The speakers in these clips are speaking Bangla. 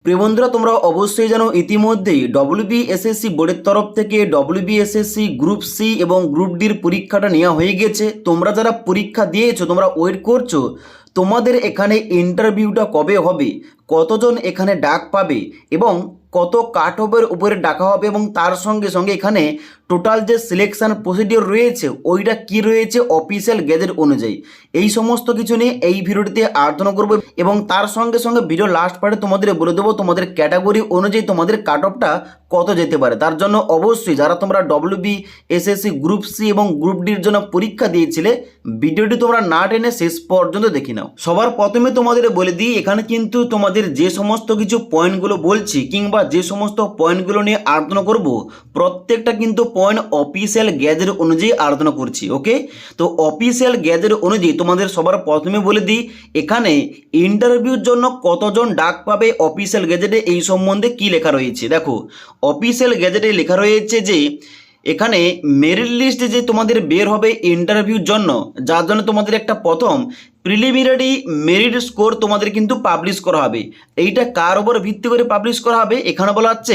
প্রিয় বন্ধুরা, তোমরা অবশ্যই জানো ইতিমধ্যেই ডব্লিউবিএসএসসি বোর্ডের তরফ থেকে ডব্লিউবিএসএসসি গ্রুপ সি এবং গ্রুপ ডির পরীক্ষাটা নেওয়া হয়ে গেছে। তোমরা যারা পরীক্ষা দিয়েছো, তোমরা ওয়েট করছো তোমাদের এখানে ইন্টারভিউটা কবে হবে, কতজন এখানে ডাক পাবে এবং কত কাট অফের উপরে ডাকা হবে এবং তার সঙ্গে সঙ্গে এখানে টোটাল যে সিলেকশন প্রসিডিওর রয়েছে ওইটা কি রয়েছে অফিসিয়াল গেজেট অনুযায়ী, এই সমস্ত কিছু নিয়ে এই ভিডিওটিতে আলোচনা করবো এবং তার সঙ্গে সঙ্গে ভিডিও লাস্ট পার্টে তোমাদের বলে দেবো তোমাদের ক্যাটাগরি অনুযায়ী তোমাদের কাট অফটা কত যেতে পারে। তার জন্য অবশ্যই যারা তোমরা ডব্লিউবিএসএসসি গ্রুপ সি এবং গ্রুপ ডির জন্য পরীক্ষা দিয়েছিলে ভিডিওটি তোমরা না টেনে শেষ পর্যন্ত দেখে নাও। সবার প্রথমে তোমাদের বলে দিই, এখানে কিন্তু তোমাদের যে সমস্ত কিছু পয়েন্টগুলো বলছি কিংবা যে সমস্ত পয়েন্টগুলো নিয়ে আলোচনা করব প্রত্যেকটা কিন্তু পয়েন্ট অফিসিয়াল গ্যাজেট অনুযায়ী আলোচনা করছি। ওকে, তো অফিসিয়াল গ্যাজেট অনুযায়ী তোমাদের সবার প্রথমে বলে দিই এখানে ইন্টারভিউর জন্য কতজন ডাক পাবে অফিসিয়াল গ্যাজেটে এই সম্বন্ধে কি লেখা রয়েছে। দেখো, অফিসিয়াল গ্যাজেটে লেখা রয়েছে যে এখানে মেরিট লিস্ট যে তোমাদের বের হবে ইন্টারভিউর জন্য, যার জন্য তোমাদের একটা প্রথম প্রিলিমিনারি মেরিট স্কোর তোমাদের কিন্তু পাবলিশ করা হবে। এইটা কার উপর ভিত্তি করে পাবলিশ করা হবে, এখানে বলা হচ্ছে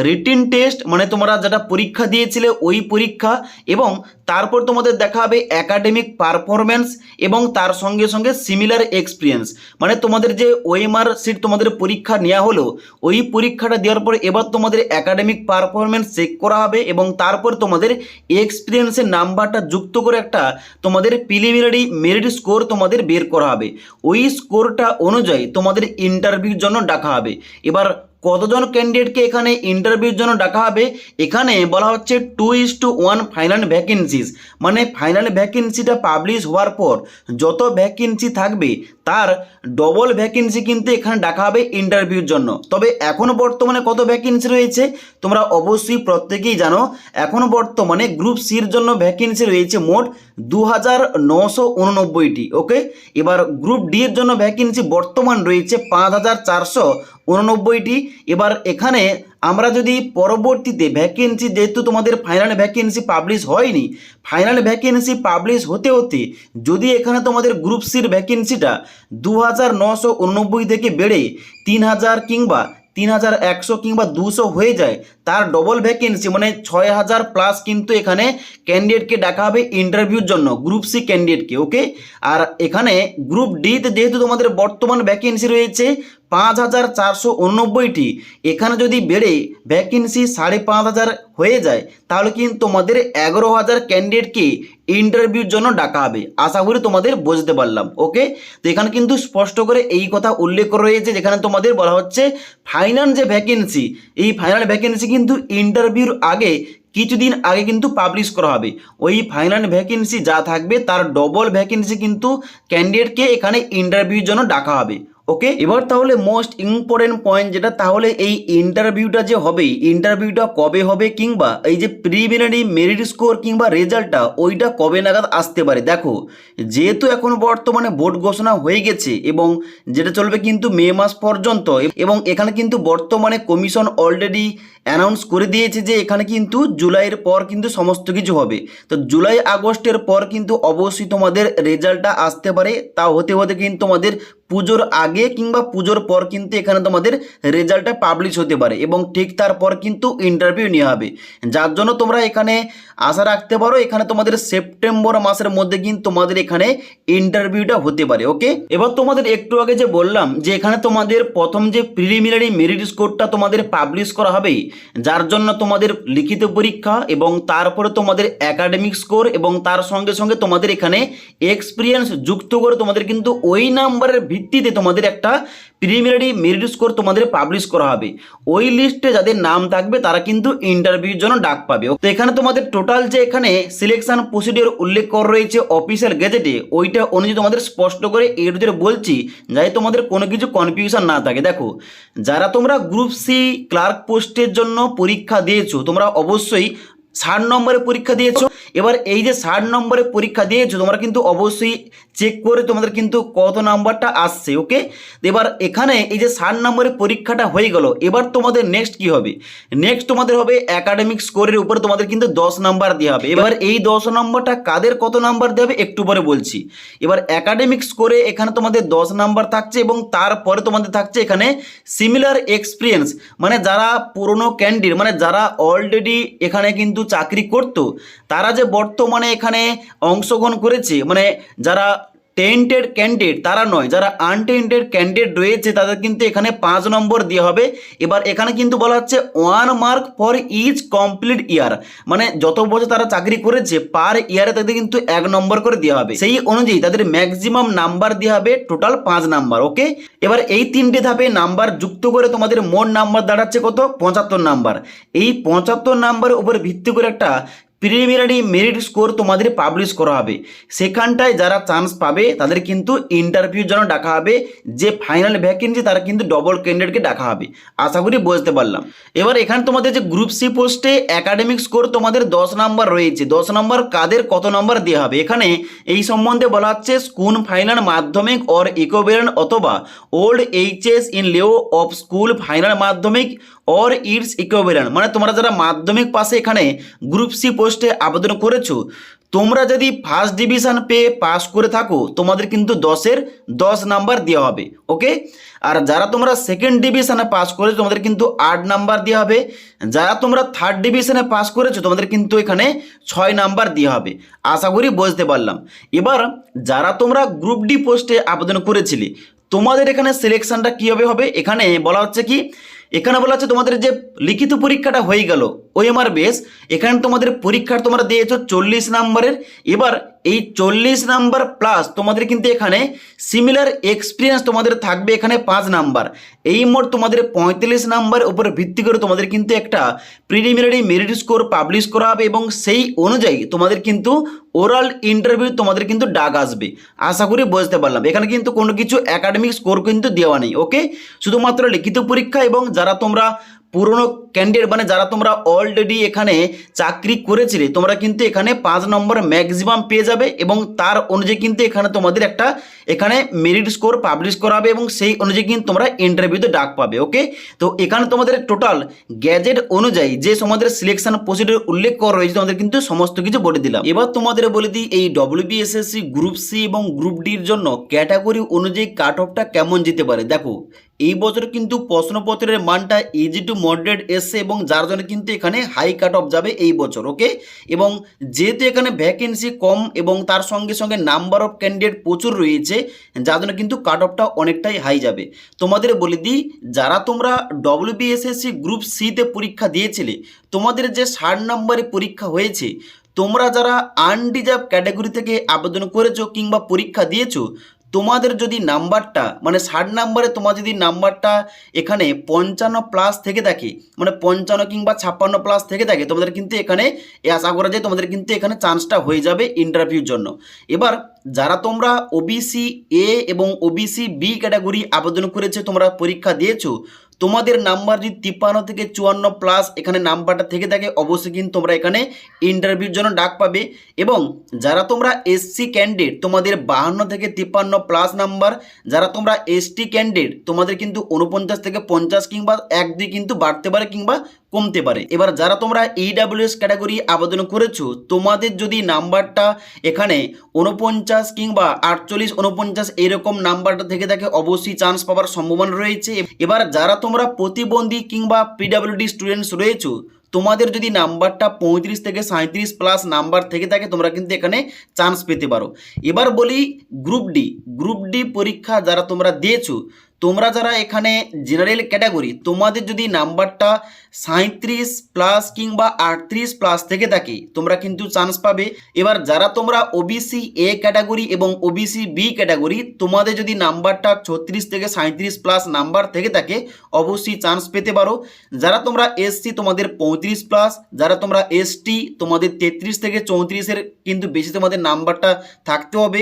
রিটিন টেস্ট, মানে তোমরা যেটা পরীক্ষা দিয়েছিলে ওই পরীক্ষা, এবং তারপর তোমাদের দেখা হবে একাডেমিক পারফরমেন্স এবং তার সঙ্গে সঙ্গে সিমিলার এক্সপিরিয়েন্স, মানে তোমাদের যে ওএমআর সিট তোমাদের পরীক্ষা নেওয়া হলো ওই পরীক্ষাটা দেওয়ার পর এবার তোমাদের একাডেমিক পারফরমেন্স চেক করা হবে এবং তারপর তোমাদের এক্সপিরিয়েন্সের নাম্বারটা যুক্ত করে একটা তোমাদের প্রিলিমিনারি মেরিট স্কোর তোমাদের বের করা হবে। ওই স্কোরটা অনুযায়ী তোমাদের ইন্টারভিউর জন্য ডাকা হবে। এবার কতজন ক্যান্ডিডেটকে এখানে ইন্টারভিউর জন্য ডাকা হবে, এখানে বলা হচ্ছে 2:1 ফাইনাল ভ্যাকেন্সিস, মানে ফাইনাল ভ্যাকেন্সিটা পাবলিশ হওয়ার পর যত ভ্যাকেন্সি থাকবে তার ডবল ভ্যাকেন্সি কিন্তু এখানে ডাকা হবে ইন্টারভিউর জন্য। তবে এখনও বর্তমানে কত ভ্যাকেন্সি রয়েছে তোমরা অবশ্যই প্রত্যেকেই জানো, এখনও বর্তমানে গ্রুপ সির জন্য ভ্যাকেন্সি রয়েছে মোট 2989টি। ওকে, এবার গ্রুপ ডি এর জন্য ভ্যাকেন্সি বর্তমান রয়েছে 5489টি। এবার এখানে আমরা যদি পরবর্তীতে ভ্যাকেন্সি, যেহেতু তোমাদের ফাইনাল ভ্যাকেন্সি পাবলিশ হয়নি, ফাইনাল ভ্যাকেন্সি পাবলিশ হতে হতে যদি এখানে তোমাদের গ্রুপ সির ভ্যাকেন্সিটা 2989 থেকে বেড়ে 3000 কিংবা 3100 কিংবা 200 হয়ে যায়, তার ডবল ভ্যাকেন্সি মানে 6000 প্লাস কিন্তু এখানে ক্যান্ডিডেটকে ডাকা হবে ইন্টারভিউর জন্য, গ্রুপ সি ক্যান্ডিডেটকে। ওকে, আর এখানে গ্রুপ ডিতে যেহেতু তোমাদের বর্তমান ভ্যাকেন্সি রয়েছে 5489টি, এখানে যদি বেড়ে ভ্যাকেন্সি 5500 হয়ে যায় তাহলে কিন্তু তোমাদের 11000 ক্যান্ডিডেটকে ইন্টারভিউর জন্য ডাকা হবে। আশা করি তোমাদের বুঝতে পারলাম। ওকে, তো এখানে কিন্তু স্পষ্ট করে এই কথা উল্লেখ করা রয়েছে, যেখানে তোমাদের বলা হচ্ছে ফাইনাল যে ভ্যাকেন্সি, এই ফাইনাল ভ্যাকেন্সি কিন্তু ইন্টারভিউর আগে কিছুদিন আগে কিন্তু পাবলিশ করা হবে। ওই ফাইনাল ভ্যাকেন্সি যা থাকবে তার ডবল ভ্যাকেন্সি কিন্তু ক্যান্ডিডেটকে এখানে ইন্টারভিউর জন্য ডাকা হবে। ওকে, এবার তাহলে মোস্ট ইম্পর্টেন্ট পয়েন্ট যেটা, তাহলে এই ইন্টারভিউটা যে হবে ইন্টারভিউটা কবে হবে কিংবা এই যে প্রিলিমিনারি মেরিট স্কোর কিংবা রেজাল্টটা ওইটা কবে নাগাদ আসতে পারে। দেখো, যেহেতু এখন বর্তমানে বোর্ড ঘোষণা হয়ে গেছে এবং যেটা চলবে কিন্তু মে মাস পর্যন্ত, এবং এখানে কিন্তু বর্তমানে কমিশন অলরেডি অ্যানাউন্স করে দিয়েছে যে এখানে কিন্তু জুলাইয়ের পর কিন্তু সমস্ত কিছু হবে। তো জুলাই আগস্টের পর কিন্তু অবশ্যই তোমাদের রেজাল্টটা আসতে পারে, তা হতে হতে কিন্তু তোমাদের পুজোর আগে কিংবা পুজোর পর কিন্তু এখানে তোমাদের রেজাল্টটা পাবলিশ হতে পারে এবং ঠিক তারপর কিন্তু ইন্টারভিউ নেওয়া হবে, যার জন্য তোমরা এখানে আশা রাখতে পারো এখানে তোমাদের সেপ্টেম্বর মাসের মধ্যে কিন্তু তোমাদের এখানে ইন্টারভিউটা হতে পারে। ওকে, এবার তোমাদের একটু আগে যে বললাম যে এখানে তোমাদের প্রথম যে প্রিলিমিনারি মেরিট স্কোরটা তোমাদের পাবলিশ করা হবে, যার জন্য তোমাদের লিখিত পরীক্ষা এবং তারপরে তোমাদের একাডেমিক স্কোর এবং তার সঙ্গে সঙ্গে তোমাদের এখানে এক্সপিরিয়েন্স যুক্ত করে তোমাদের কিন্তু ওই নাম্বারের ভিত্তিতে তোমাদের একটা প্রিলিমিনারি মেরিট স্কোর তোমাদের পাবলিশ করা হবে। ওই লিস্টে যাদের নাম থাকবে তারা কিন্তু ইন্টারভিউর জন্য ডাক পাবে। তো এখানে তোমাদের টোটাল যে এখানে সিলেকশন প্রসিডিওর উল্লেখ করা রয়েছে অফিসিয়াল গেজেটে, ওইটা অনুযায়ী তোমাদের স্পষ্ট করে এর ভিতরে বলছি যাতে তোমাদের কোনো কিছু কনফিউশন না থাকে। দেখো, যারা তোমরা গ্রুপ সি ক্লার্ক পোস্টের জন্য পরীক্ষা দিয়েছো তোমরা অবশ্যই 60 নম্বরে পরীক্ষা দিয়েছো। এবার এই যে 60 নম্বরে পরীক্ষা দিয়েছো তোমরা কিন্তু অবশ্যই চেক করে তোমাদের কিন্তু কত নাম্বারটা আসছে। ওকে, এবার এখানে এই যে 60 নম্বরের পরীক্ষাটা হয়ে গেল, এবার তোমাদের নেক্সট কি হবে? নেক্সট তোমাদের হবে একাডেমিক স্কোরের উপরে তোমাদের কিন্তু 10 নাম্বার দেওয়া হবে। এবার এই 10 নম্বরটা কাদের কত নাম্বার দেবে একটু পরে বলছি। এবার একাডেমিক স্কোরে এখানে তোমাদের 10 নাম্বার থাকছে এবং তারপরে তোমাদের থাকছে এখানে সিমিলার এক্সপিরিয়েন্স, মানে যারা পুরনো ক্যান্ডিডেট, মানে যারা অলরেডি এখানে কিন্তু চাকরি করতো, তারা যে বর্তমানে এখানে অংশগ্রহণ করেছে, মানে যারা টেন্টেড ক্যান্ডিডেট তারা নয়, যারা আনটেন্টেড ক্যান্ডিডেট রয়েছে তাদের কিন্তু এখানে 5 নম্বর দেওয়া হবে। এবার এখানে কিন্তু বলা হচ্ছে 1 মার্ক ফর ইচ কমপ্লিট ইয়ার, মানে যত বছর তারা চাকরি করেছে পার ইয়ারে তাদের কিন্তু 1 নম্বর করে দেওয়া হবে। সেই অনুযায়ী তাদের ম্যাক্সিমাম নাম্বার দেওয়া হবে টোটাল 5 নাম্বার। ওকে, এবার এই 3টে ধাপে নাম্বার যুক্ত করে তোমাদের মোট নাম্বার দাঁড়াচ্ছে কত? 75 নাম্বার। এই 75 নাম্বারের উপর ভিত্তি করে একটা প্রিলিমিনারি মেরিট স্কোর তোমাদের পাবলিশ করা হবে। সেখানটায় যারা চান্স পাবে তাদের কিন্তু ইন্টারভিউর জন্য ডাকা হবে, যে ফাইনাল ভ্যাকেন্সি তারা কিন্তু ডবল ক্যান্ডিডেটকে ডাকা হবে। আশা করি বুঝতে পারলাম। এবার এখানে তোমাদের যে গ্রুপ সি পোস্টে একাডেমিক স্কোর তোমাদের 10 নাম্বার রয়েছে, 10 নাম্বার কাদের কত নাম্বার দেওয়া হবে এখানে এই সম্বন্ধে বলা হচ্ছে স্কুল ফাইনাল মাধ্যমিক অর ইকুইভ্যালেন্ট অথবা old HS in Leo of school final মাধ্যমিক অর ইটস ইকুইভ্যালেন্ট, মানে তোমরা যারা মাধ্যমিক পাশে এখানে গ্রুপ সি পোস্টে আবেদন করেছো, তোমরা যদি ফার্স্ট ডিভিশন পেয়ে পাস করে থাকো তোমাদের কিন্তু 10-এর 10 নাম্বার দেওয়া হবে। ওকে, আর যারা তোমরা সেকেন্ড ডিভিশনে পাস করেছো তোমাদের কিন্তু 8 নাম্বার দেওয়া হবে। যারা তোমরা থার্ড ডিভিশনে পাস করেছো তোমাদের কিন্তু এখানে 6 নাম্বার দেওয়া হবে। আশা করি বুঝতে পারলাম। এবার যারা তোমরা গ্রুপ ডি পোস্টে আবেদন করেছিলে তোমাদের এখানে সিলেকশনটা কীভাবে হবে এখানে বলা হচ্ছে কি, এখানে বলা হচ্ছে তোমাদের যে লিখিত পরীক্ষাটা হয়ে গেল ওএমআর বেস, এখানে তোমাদের পরীক্ষার তোমরা দিয়েছো 40 নাম্বারের। এবার এই 40 নাম্বার প্লাস তোমাদের কিন্তু এখানে সিমিলার এক্সপিরিয়েন্স তোমাদের থাকবে এখানে 5 নাম্বার। এই মোট তোমাদের 45 নাম্বার উপরে ভিত্তি করে তোমাদের কিন্তু একটা প্রিলিমিনারি মেরিট স্কোর পাবলিশ করা হবে এবং সেই অনুযায়ী তোমাদের কিন্তু ওরাল ইন্টারভিউ তোমাদের কিন্তু ডাক আসবে। আশা করি বুঝতে পারলাম। এখানে কিন্তু কোনো কিছু একাডেমিক স্কোর কিন্তু দেওয়া নেই। ওকে, শুধুমাত্র লিখিত পরীক্ষা এবং যারা তোমরা পুরনো ক্যান্ডিডেট, মানে যারা তোমরা অলরেডি এখানে চাকরি করেছিলে তোমরা কিন্তু এখানে 5 নম্বর ম্যাক্সিমাম পেয়ে যাবে এবং তার অনুযায়ী কিন্তু এখানে তোমাদের একটা এখানে মেরিট স্কোর পাবলিশ করা হবে এবং সেই অনুযায়ী কিন্তু তোমরা ইন্টারভিউতে ডাক পাবে। ওকে, তো এখানে তোমাদের টোটাল গ্যাজেট অনুযায়ী যে তোমাদের সিলেকশন প্রসিডিউর উল্লেখ করা রয়েছে তোমাদের কিন্তু সমস্ত কিছু বলে দিলাম। এবার তোমাদের বলে দিই এই ডব্লিউবিএসএসসি গ্রুপ সি এবং গ্রুপ ডির জন্য ক্যাটাগরি অনুযায়ী কাট অফটা কেমন যেতে পারে। দেখো এই বছর কিন্তু প্রশ্নপত্রের মানটা ইজি টু মডারেট এসছে এবং যার জন্য কিন্তু এখানে হাই কাট অফ যাবে এই বছর। ওকে, এবং যেহেতু এখানে ভ্যাকেন্সি কম এবং তার সঙ্গে সঙ্গে নাম্বার অফ ক্যান্ডিডেট প্রচুর রয়েছে যার জন্য কিন্তু কাট অফটা অনেকটাই হাই যাবে। তোমাদের বলে দিই যারা তোমরা ডব্লিউবিএসএসসি গ্রুপ সিতে পরীক্ষা দিয়েছিলে তোমাদের যে 60 নম্বরে পরীক্ষা হয়েছে, তোমরা যারা আনডিজার্ভ ক্যাটাগরি থেকে আবেদন করেছো কিংবা পরীক্ষা দিয়েছো তোমাদের যদি নাম্বারটা মানে 60 নাম্বারে তোমার যদি নাম্বারটা এখানে 55 প্লাস থেকে থাকে, মানে 55 কিংবা 56 প্লাস থেকে থাকে তোমাদের কিন্তু এখানে আশা করা যায় তোমাদের কিন্তু এখানে চান্সটা হয়ে যাবে ইন্টারভিউর জন্য। এবার যারা তোমরা ওবিসি এ এবং ওবিসি বি ক্যাটাগরি আবেদন করেছে তোমরা পরীক্ষা দিয়েছো তোমাদের নাম্বার যদি 53 থেকে 54 প্লাস এখানে নাম্বারটা থেকে থাকে অবশ্যই কিন্তু তোমরা এখানে ইন্টারভিউর জন্য ডাক পাবে। এবং যারা তোমরা এসসি ক্যান্ডিডেট তোমাদের 52 থেকে 53 প্লাস নাম্বার, যারা তোমরা এসটি ক্যান্ডিডেট তোমাদের কিন্তু 49 থেকে 50 কিংবা 1-2 কিন্তু বাড়তে পারে কিংবা কমতে পারে। এবার যারা তোমরা ইডাব্লিউএস ক্যাটাগরি আবেদন করেছো তোমাদের যদি নাম্বারটা এখানে 49 কিংবা 48 49 এরকম নাম্বারটা থেকে থাকে অবশ্যই চান্স পাওয়ার সম্ভাবনা রয়েছে। এবার যারা তোমরা প্রতিবন্ধী কিংবা পিডাব্লিউডি স্টুডেন্টস রয়েছো তোমাদের যদি নাম্বারটা 35 থেকে 37 প্লাস নাম্বার থেকে থাকে তোমরা কিন্তু এখানে চান্স পেতে পারো। এবার বলি গ্রুপ ডি পরীক্ষা যারা তোমরা দিয়েছো তোমরা যারা এখানে জেনারেল ক্যাটাগরি তোমাদের যদি নাম্বারটা 37 প্লাস কিংবা 38 প্লাস থেকে থাকে তোমরা কিন্তু চান্স পাবে। এবার যারা তোমরা ওবিসি এ ক্যাটাগরি এবং ওবিসি বি ক্যাটাগরি তোমাদের যদি নাম্বারটা 36 থেকে 37 প্লাস নাম্বার থেকে থাকে অবশ্যই চান্স পেতে পারো। যারা তোমরা এসসি তোমাদের 35 প্লাস, যারা তোমরা এসটি তোমাদের 33 থেকে 34-এর কিন্তু বেশি তোমাদের নাম্বারটা থাকতে হবে।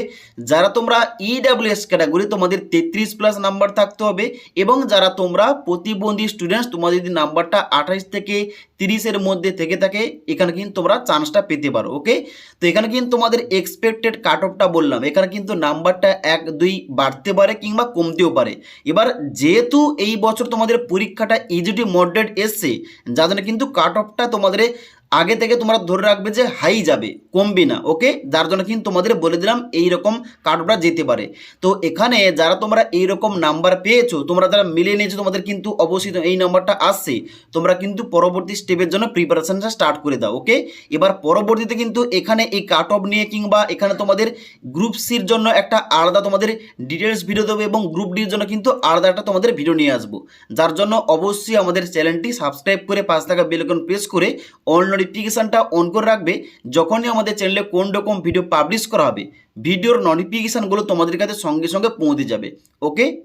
যারা তোমরা ইডাব্লিউএস ক্যাটাগরি তোমাদের 33 প্লাস নাম্বার থাকবে থাকতে হবে। এবং যারা তোমরা প্রতিবন্ধী স্টুডেন্টস, তোমাদের যদি নাম্বারটা 28 থেকে 30-এর মধ্যে থেকে থাকে, এখানে কিন্তু তোমরা চান্সটা পেতে পারো। ওকে, তো এখানে কিন্তু তোমাদের এক্সপেক্টেড কাট অফটা বললাম, এখানে কিন্তু নাম্বারটা 1-2 বাড়তে পারে কিংবা কমতেও পারে। এবার যেহেতু এই বছর তোমাদের পরীক্ষাটা ইজিটি মডারেট এসছে, যার জন্য কিন্তু কাট অফটা তোমাদের আগে থেকে তোমরা ধরে রাখবে যে হাই যাবে, কমবে না। ওকে, যার জন্য কিন্তু তোমাদের বলে দিলাম এইরকম কাট অফটা যেতে পারে। তো এখানে যারা তোমরা এইরকম নাম্বার পেয়েছো, তোমরা যারা মিলিয়ে নিয়েছো, তোমাদের কিন্তু অবশ্যই এই নাম্বারটা আসছে, তোমরা কিন্তু পরবর্তী স্টেপের জন্য প্রিপারেশনটা স্টার্ট করে দাও। ওকে, এবার পরবর্তীতে কিন্তু এখানে এই কাট অফ নিয়ে কিংবা এখানে তোমাদের গ্রুপ সির জন্য একটা আলাদা তোমাদের ডিটেলস ভিডিও দেবো এবং গ্রুপ ডির জন্য কিন্তু আলাদা একটা তোমাদের ভিডিও নিয়ে আসবো। যার জন্য অবশ্যই আমাদের চ্যানেলটি সাবস্ক্রাইব করে পাশ থাকা বেল আইকন প্রেস করে অল নোটিফিকেশানটা অন করে রাখবে। যখনই আমাদের চ্যানেলে কোন রকম ভিডিও পাবলিশ করা হবে, ভিডিওর নোটিফিকেশানগুলো তোমাদের কাছে সঙ্গে সঙ্গে পৌঁছে যাবে। ওকে।